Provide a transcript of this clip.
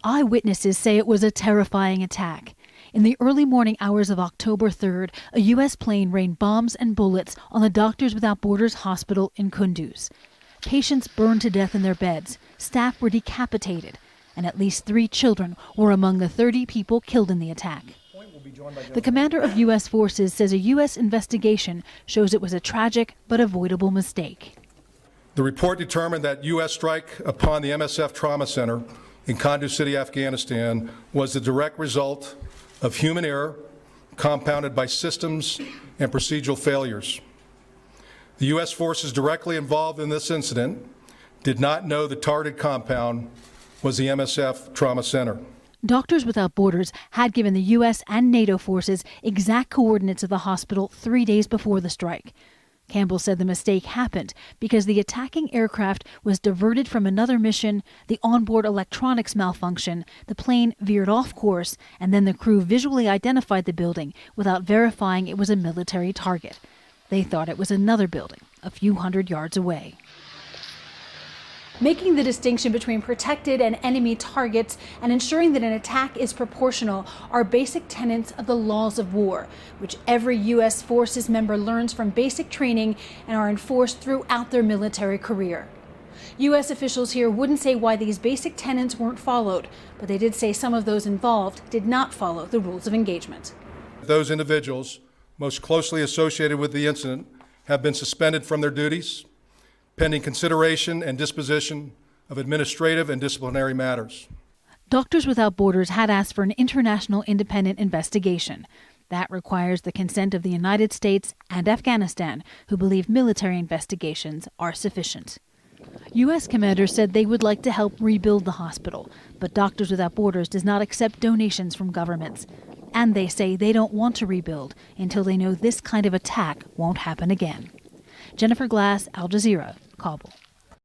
Eyewitnesses say it was a terrifying attack. In the early morning hours of October 3rd, a U.S. plane rained bombs and bullets on the Doctors Without Borders hospital in Kunduz. Patients burned to death in their beds, staff were decapitated, and at least 3 children were among the 30 people killed in the attack. The commander of U.S. forces says a U.S. investigation shows it was a tragic but avoidable mistake. The report determined that U.S. strike upon the MSF Trauma Center in Kunduz City, Afghanistan, was the direct result of human error compounded by systems and procedural failures. The U.S. forces directly involved in this incident did not know the targeted compound was the MSF Trauma Center. Doctors Without Borders had given the U.S. and NATO forces exact coordinates of the hospital 3 days before the strike. Campbell said the mistake happened because the attacking aircraft was diverted from another mission, the onboard electronics malfunctioned, the plane veered off course, and then the crew visually identified the building without verifying it was a military target. They thought it was another building a few hundred yards away. Making the distinction between protected and enemy targets and ensuring that an attack is proportional are basic tenets of the laws of war, which every U.S. Forces member learns from basic training and are enforced throughout their military career. U.S. officials here wouldn't say why these basic tenets weren't followed, but they did say some of those involved did not follow the rules of engagement. Those individuals most closely associated with the incident have been suspended from their duties, pending consideration and disposition of administrative and disciplinary matters. Doctors Without Borders had asked for an international independent investigation. That requires the consent of the United States and Afghanistan, who believe military investigations are sufficient. U.S. commanders said they would like to help rebuild the hospital, but Doctors Without Borders does not accept donations from governments. And they say they don't want to rebuild until they know this kind of attack won't happen again. Jennifer Glass, Al Jazeera, Kabul.